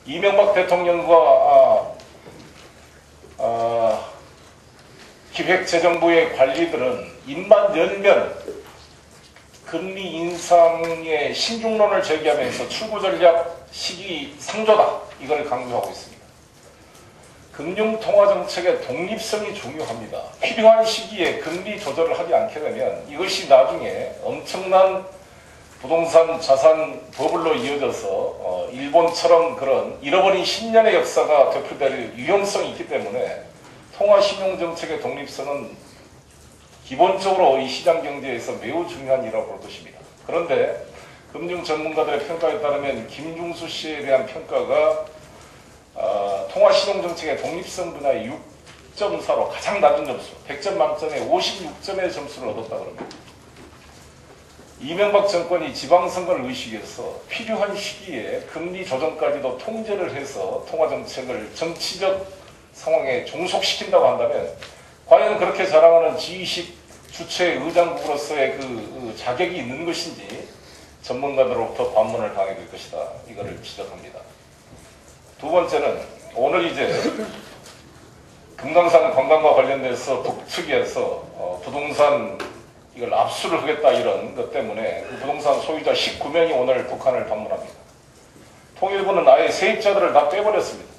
이명박 대통령과 기획재정부의 관리들은 입만 열면 금리 인상의 신중론을 제기하면서 출구 전략 시기 상조다, 이걸 강조하고 있습니다. 금융통화정책의 독립성이 중요합니다. 필요한 시기에 금리 조절을 하지 않게 되면 이것이 나중에 엄청난 부동산 자산 버블로 이어져서 일본처럼 그런 잃어버린 10년의 역사가 되풀이될 유용성이 있기 때문에 통화신용정책의 독립성은 기본적으로 이 시장경제에서 매우 중요한 일이라고 볼 것입니다. 그런데 금융 전문가들의 평가에 따르면 김중수 씨에 대한 평가가 통화신용정책의 독립성 분야의 6.4로 가장 낮은 점수, 100점 만점에 56점의 점수를 얻었다고 합니다. 이명박 정권이 지방선거를 의식해서 필요한 시기에 금리 조정까지도 통제를 해서 통화정책을 정치적 상황에 종속시킨다고 한다면 과연 그렇게 자랑하는 G20 주최 의장국으로서의 그 자격이 있는 것인지 전문가들로부터 반문을 당하게 될 것이다, 이거를 지적합니다. 두 번째는 오늘 이제 금강산 관광과 관련돼서 북측에서 부동산 이걸 압수를 하겠다 이런 것 때문에 그 부동산 소유자 19명이 오늘 북한을 방문합니다. 통일부는 아예 세입자들을 다 빼버렸습니다.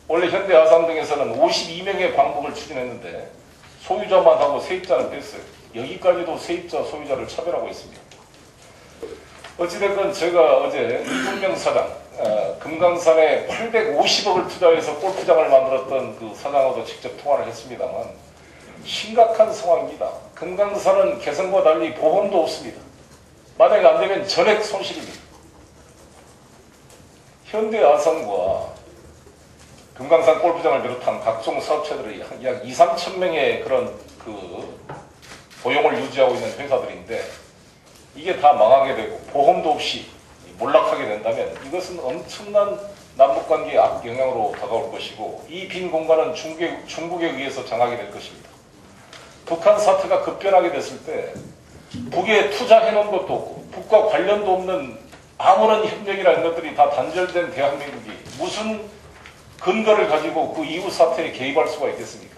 원래 현대아산 등에서는 52명의 방북을 추진했는데 소유자만 하고 세입자는 뺐어요. 여기까지도 세입자 소유자를 차별하고 있습니다. 어찌됐건 제가 어제 이준명 사장, 금강산에 850억을 투자해서 골프장을 만들었던 그 사장하고도 직접 통화를 했습니다만 심각한 상황입니다. 금강산은 개성과 달리 보험도 없습니다. 만약에 안 되면 전액 손실입니다. 현대아산과 금강산 골프장을 비롯한 각종 사업체들이 약 2, 3천 명의 그런 그 고용을 유지하고 있는 회사들인데 이게 다 망하게 되고 보험도 없이 몰락하게 된다면 이것은 엄청난 남북관계에 악영향으로 다가올 것이고 이 빈 공간은 중국에 의해서 장악이 될 것입니다. 북한 사태가 급변하게 됐을 때 북에 투자해놓은 것도 없고 북과 관련도 없는 아무런 협력이나 이런 것들이 다 단절된 대한민국이 무슨 근거를 가지고 그 이후 사태에 개입할 수가 있겠습니까?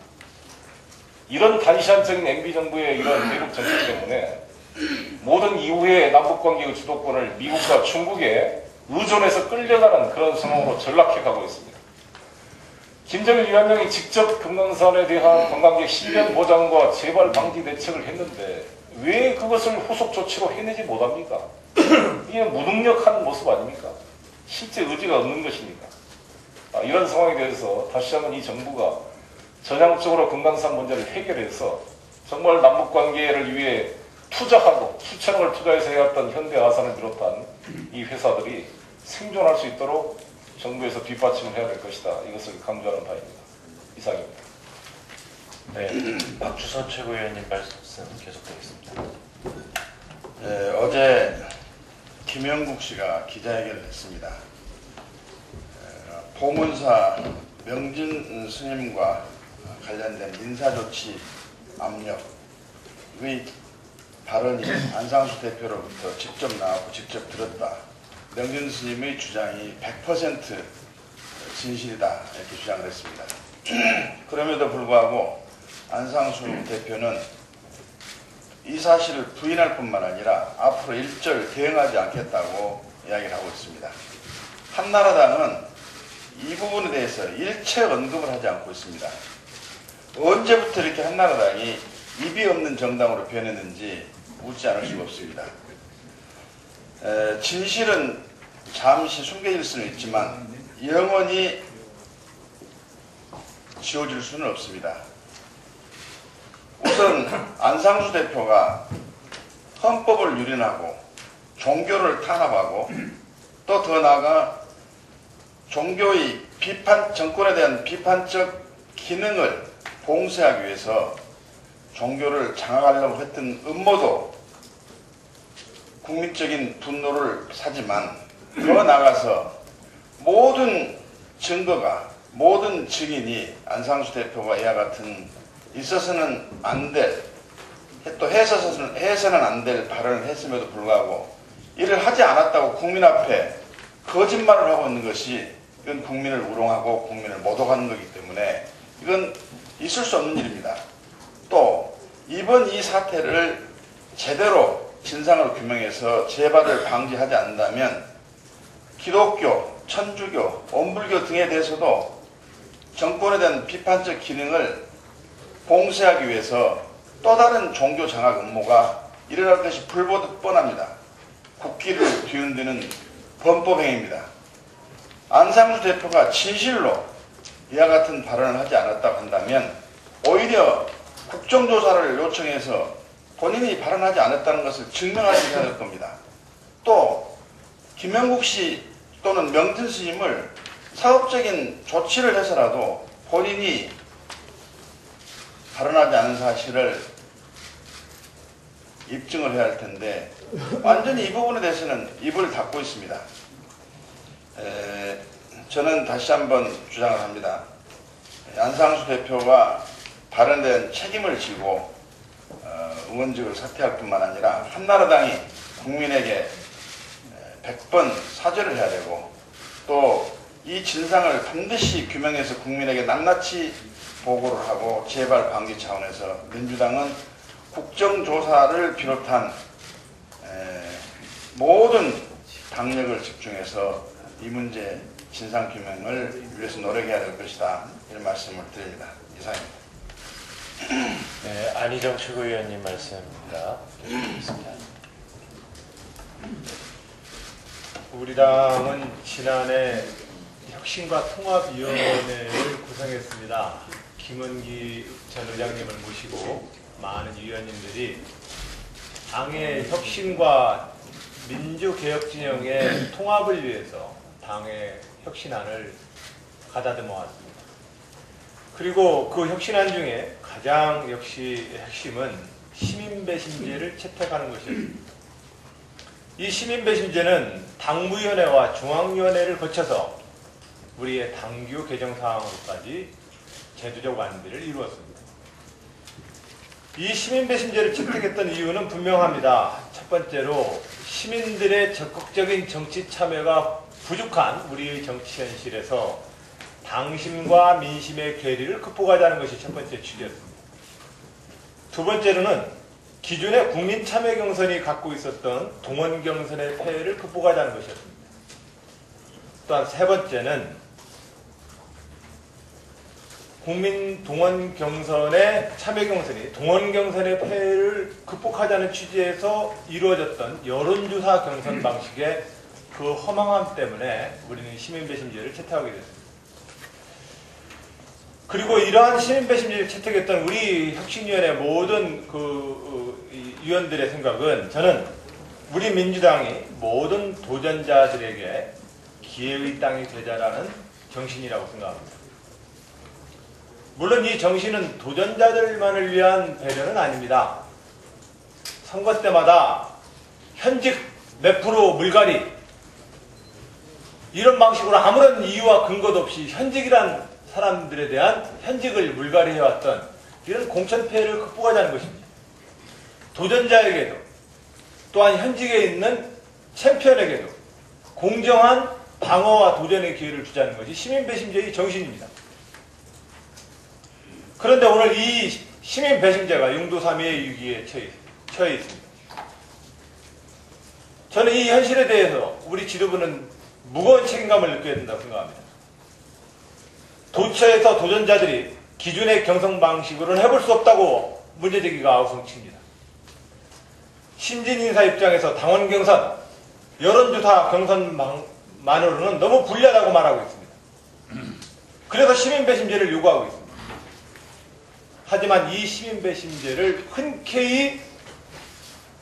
이런 단시한적인 MB정부의 이런 대북 정책 때문에 모든 이후의 남북관계의 주도권을 미국과 중국에 의존해서 끌려가는 그런 상황으로 전락해 가고 있습니다. 김정일 위원장이 직접 금강산에 대한 관광객 신변 보장과 재발 방지 대책을 했는데 왜 그것을 후속 조치로 해내지 못합니까? 이게 무능력한 모습 아닙니까? 실제 의지가 없는 것입니까? 이런 상황에 대해서 다시 한번 이 정부가 전향적으로 금강산 문제를 해결해서 정말 남북관계를 위해 투자하고 수천억을 투자해서 해왔던 현대아산을 비롯한 이 회사들이 생존할 수 있도록 정부에서 뒷받침을 해야 될 것이다, 이것을 강조하는 바입니다. 이상입니다. 네, 박주선 최고위원님 말씀 계속되겠습니다. 네, 어제 김영국 씨가 기자회견을 했습니다. 보문사 명진 스님과 관련된 인사조치 압력의 발언이 안상수 대표로부터 직접 나왔고 직접 들었다. 명진 스님의 주장이 100% 진실이다, 이렇게 주장을 했습니다. 그럼에도 불구하고 안상수 대표는 이 사실을 부인할 뿐만 아니라 앞으로 일절 대응하지 않겠다고 이야기를 하고 있습니다. 한나라당은 이 부분에 대해서 일체 언급을 하지 않고 있습니다. 언제부터 이렇게 한나라당이 입이 없는 정당으로 변했는지 묻지 않을 수가 없습니다. 진실은 잠시 숨겨질 수는 있지만 영원히 지워질 수는 없습니다. 우선 안상수 대표가 헌법을 유린하고 종교를 탄압하고 또 더 나아가 종교의 정권에 대한 비판적 기능을 봉쇄하기 위해서 종교를 장악하려고 했던 음모도 국민적인 분노를 사지만 더 나아가서 모든 증거가, 모든 증인이 안상수 대표가 이와 같은 있어서는 안 될, 또 해서는 안 될 발언을 했음에도 불구하고 이를 하지 않았다고 국민 앞에 거짓말을 하고 있는 것이 이건 국민을 우롱하고 국민을 모독하는 거기 때문에 이건 있을 수 없는 일입니다. 또 이번 이 사태를 제대로 진상을 규명해서 재발을 방지하지 않는다면 기독교, 천주교, 원불교 등에 대해서도 정권에 대한 비판적 기능을 봉쇄하기 위해서 또 다른 종교 장악 음모가 일어날 것이 불보듯 뻔합니다. 국기를 뒤흔드는 범법행위입니다. 안상수 대표가 진실로 이와 같은 발언을 하지 않았다고 한다면 오히려 국정조사를 요청해서 본인이 발언하지 않았다는 것을 증명하셔야 될 겁니다. 또 김영국 씨 또는 명진 스님을 사업적인 조치를 해서라도 본인이 발언하지 않은 사실을 입증을 해야 할 텐데 완전히 이 부분에 대해서는 입을 닫고 있습니다. 저는 다시 한번 주장을 합니다. 안상수 대표가 발언에 대한 책임을 지고 의원직을 사퇴할 뿐만 아니라 한나라당이 국민에게 100번 사죄를 해야 되고 또 이 진상을 반드시 규명해서 국민에게 낱낱이 보고를 하고 재발 방지 차원에서 민주당은 국정조사를 비롯한 모든 당력을 집중해서 이 문제 진상규명을 위해서 노력해야 될 것이다. 이런 말씀을 드립니다. 이상입니다. 네, 안희정 최고위원님 말씀입니다. 계속하겠습니다. 우리 당은 지난해 혁신과 통합위원회를 구성했습니다. 김은기 전 의장님을 모시고 많은 위원님들이 당의 혁신과 민주개혁 진영의 통합을 위해서 당의 혁신안을 가다듬어 왔습니다. 그리고 그 혁신안 중에 가장 역시 핵심은 시민배심제를 채택하는 것이었습니다. 이 시민배심제는 당무위원회와 중앙위원회를 거쳐서 우리의 당규 개정 사항으로까지 제도적 완비를 이루었습니다. 이 시민배심제를 채택했던 이유는 분명합니다. 첫 번째로 시민들의 적극적인 정치 참여가 부족한 우리의 정치 현실에서 당심과 민심의 괴리를 극복하자는 것이 첫 번째 취지였습니다. 두 번째로는 기존의 국민 참여 경선이 갖고 있었던 동원 경선의 폐해를 극복하자는 것이었습니다. 또한 세 번째는 국민 동원 경선의 참여 경선이 동원 경선의 폐해를 극복하자는 취지에서 이루어졌던 여론조사 경선 방식의 그 허망함 때문에 우리는 시민배심제를 채택하게 됐습니다. 그리고 이러한 시민배심제를 채택했던 우리 혁신위원회 모든 위원들의 생각은 저는 우리 민주당이 모든 도전자들에게 기회의 땅이 되자라는 정신이라고 생각합니다. 물론 이 정신은 도전자들만을 위한 배려는 아닙니다. 선거 때마다 현직 몇 프로 물갈이 이런 방식으로 아무런 이유와 근거도 없이 현직이란 사람들에 대한 현직을 물갈이해왔던 이런 공천 폐해를 극복하자는 것입니다. 도전자에게도 또한 현직에 있는 챔피언에게도 공정한 방어와 도전의 기회를 주자는 것이 시민배심제의 정신입니다. 그런데 오늘 이 시민배심제가 용도삼위의 위기에 처해 있습니다. 저는 이 현실에 대해서 우리 지도부는 무거운 책임감을 느껴야 된다고 생각합니다. 도처에서 도전자들이 기존의 경선 방식으로는 해볼 수 없다고 문제제기가 아우성칩니다. 신진 인사 입장에서 당원 경선, 여론조사 경선만으로는 너무 불리하다고 말하고 있습니다. 그래서 시민배심제를 요구하고 있습니다. 하지만 이 시민배심제를 흔쾌히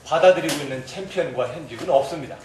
받아들이고 있는 챔피언과 현직은 없습니다.